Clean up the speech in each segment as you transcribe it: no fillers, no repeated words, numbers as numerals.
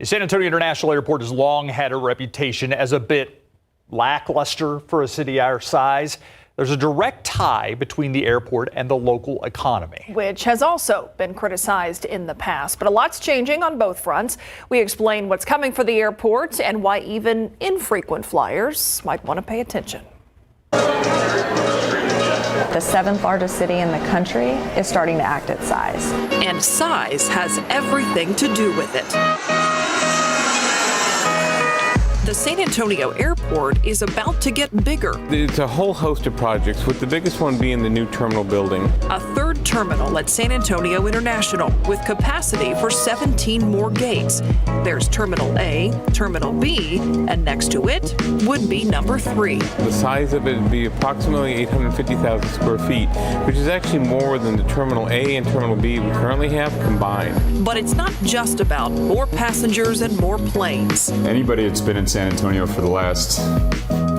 The San Antonio International Airport has long had a reputation as a bit lackluster for a city our size. There's a direct tie between the airport and the local economy, which has also been criticized in the past. But a lot's changing on both fronts. We explain what's coming for the airport and why even infrequent flyers might want to pay attention. The seventh largest city in the country is starting to act its size. And size has everything to do with it. The San Antonio Airport is about to get bigger. It's a whole host of projects, with the biggest one being the new terminal building. A third terminal at San Antonio International with capacity for 17 more gates. There's Terminal A, Terminal B, and next to it would be number 3. The size of it would be approximately 850,000 square feet, which is actually more than the Terminal A and Terminal B we currently have combined. But it's not just about more passengers and more planes. Anybody that's been in San Antonio for the last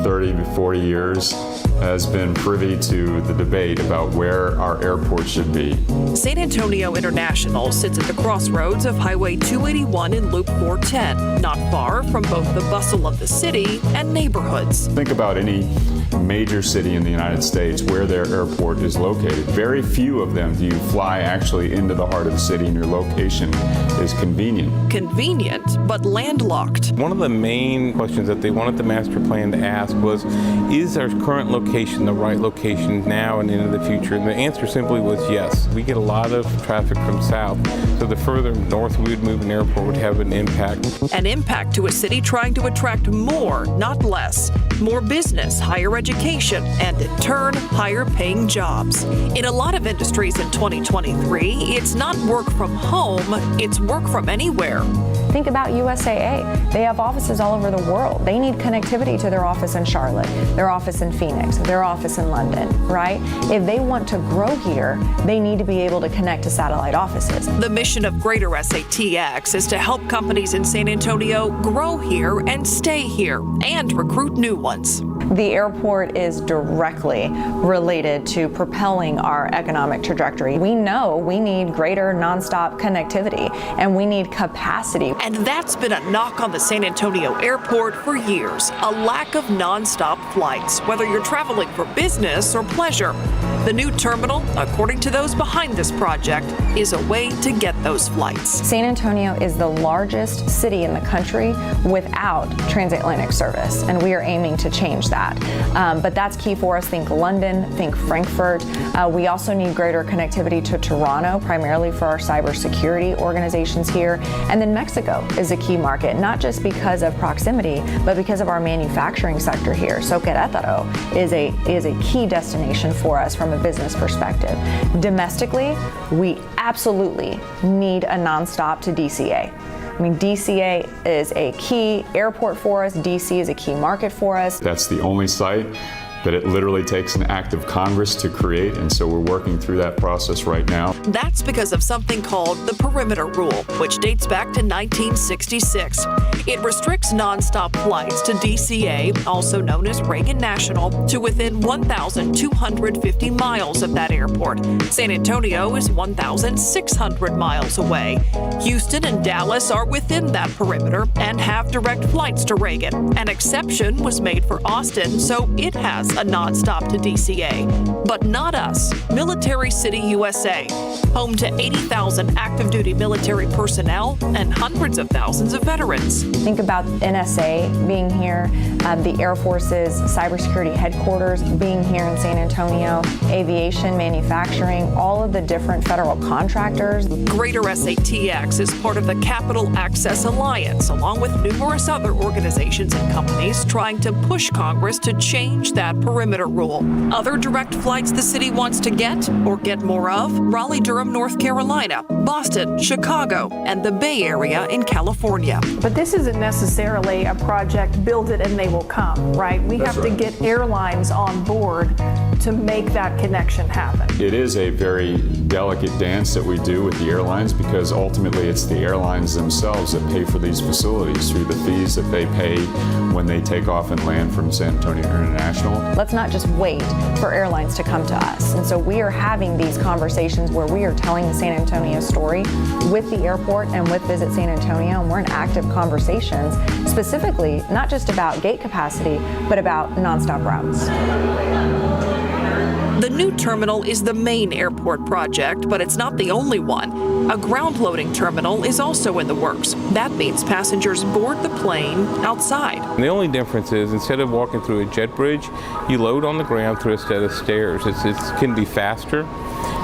30 to 40 years has been privy to the debate about where our airport should be. San Antonio International sits at the crossroads of Highway 281 and Loop 410, not far from both the bustle of the city and neighborhoods. Think about any major city in the United States where their airport is located. Very few of them do you fly actually into the heart of the city, and your location is convenient. Convenient, but landlocked. One of the main questions that they wanted the master plan to ask was, is our current location the right location now and into the future? And the answer simply was yes. We get a lot of traffic from south, so the further north we would move an airport would have an impact. An impact to a city trying to attract more, not less. More business, higher education, and in turn, higher paying jobs. In a lot of industries in 2023, it's not work from home, it's work from anywhere. Think about USAA. They have offices all over the world. They need connectivity to their office in Charlotte, their office in Phoenix, their office in London, right? If they want to grow here, they need to be able to connect to satellite offices. The mission of Greater KSAT is to help companies in San Antonio grow here and stay here and recruit new ones. The airport is directly related to propelling our economic trajectory. We know we need greater nonstop connectivity and we need capacity. And that's been a knock on the San Antonio airport for years, a lack of nonstop flights, whether you're traveling for business or pleasure. The new terminal, according to those behind this project, is a way to get those flights. San Antonio is the largest city in the country without transatlantic service, and we are aiming to change that. But that's key for us. Think London, think Frankfurt. We also need greater connectivity to Toronto, primarily for our cybersecurity organizations here. And then Mexico is a key market, not just because of proximity, but because of our manufacturing sector here. So Querétaro is a key destination for us from a business perspective. Domestically, we absolutely need a nonstop to DCA. I mean, DCA is a key airport for us. DC is a key market for us. That's the only site that it literally takes an act of Congress to create, and so we're working through that process right now. That's because of something called the Perimeter Rule, which dates back to 1966. It restricts nonstop flights to DCA, also known as Reagan National, to within 1,250 miles of that airport. San Antonio is 1,600 miles away. Houston and Dallas are within that perimeter and have direct flights to Reagan. An exception was made for Austin, so it has a nonstop to DCA. But not us. Military City, USA, home to 80,000 active duty military personnel and hundreds of thousands of veterans. Think about NSA being here, the Air Force's cybersecurity headquarters being here in San Antonio, aviation, manufacturing, all of the different federal contractors. Greater KSAT is part of the Capital Access Alliance, along with numerous other organizations and companies trying to push Congress to change that perimeter rule. Other direct flights the city wants to get or get more of: Raleigh-Durham, North Carolina, Boston, Chicago, and the Bay Area in California. But this isn't necessarily a project, build it and they will come, right? We have to get airlines on board to make that connection happen. It is a very delicate dance that we do with the airlines, because ultimately it's the airlines themselves that pay for these facilities through the fees that they pay when they take off and land from San Antonio International. Let's not just wait for airlines to come to us. And so we are having these conversations where we are are telling the San Antonio story with the airport and with Visit San Antonio, and we're in active conversations, specifically not just about gate capacity, but about nonstop routes. The new terminal is the main airport project, but it's not the only one. A ground loading terminal is also in the works. That means passengers board the plane outside. And the only difference is instead of walking through a jet bridge, you load on the ground through a set of stairs. It can be faster,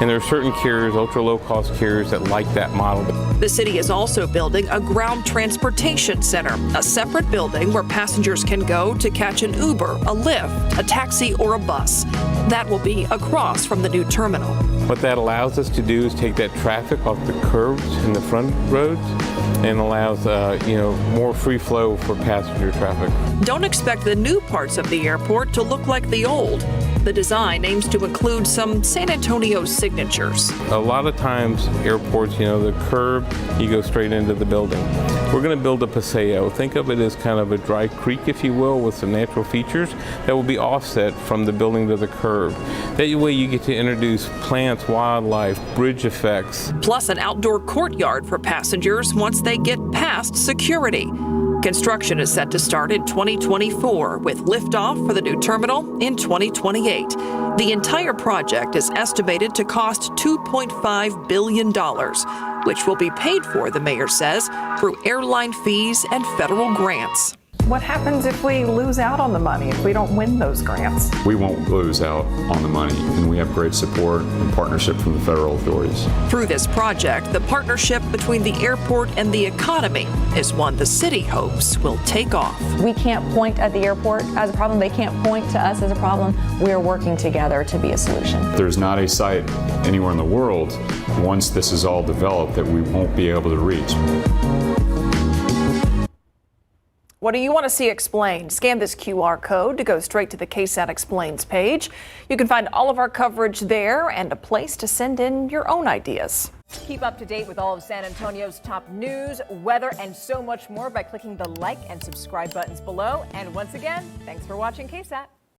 and there are certain carriers, ultra low cost carriers, that like that model. The city is also building a ground transportation center, a separate building where passengers can go to catch an Uber, a Lyft, a taxi, or a bus. That will be across from the new terminal. What that allows us to do is take that traffic off the curbs in the front roads and allows more free flow for passenger traffic. Don't expect the new parts of the airport to look like the old. The design aims to include some San Antonio signatures. A lot of times airports, the curb, you go straight into the building. We're going to build a paseo. Think of it as kind of a dry creek, if you will, with some natural features that will be offset from the building to the curb. That way you get to introduce plants, wildlife, bridge effects. Plus an outdoor courtyard for passengers once they get past security. Construction is set to start in 2024 with liftoff for the new terminal in 2028. The entire project is estimated to cost $2.5 billion, which will be paid for, the mayor says, through airline fees and federal grants. What happens if we lose out on the money, if we don't win those grants? We won't lose out on the money, and we have great support and partnership from the federal authorities. Through this project, the partnership between the airport and the economy is one the city hopes will take off. We can't point at the airport as a problem. They can't point to us as a problem. We are working together to be a solution. There's not a site anywhere in the world, once this is all developed, that we won't be able to reach. What do you want to see explained? Scan this QR code to go straight to the KSAT Explains page. You can find all of our coverage there and a place to send in your own ideas. Keep up to date with all of San Antonio's top news, weather, and so much more by clicking the like and subscribe buttons below. And once again, thanks for watching KSAT.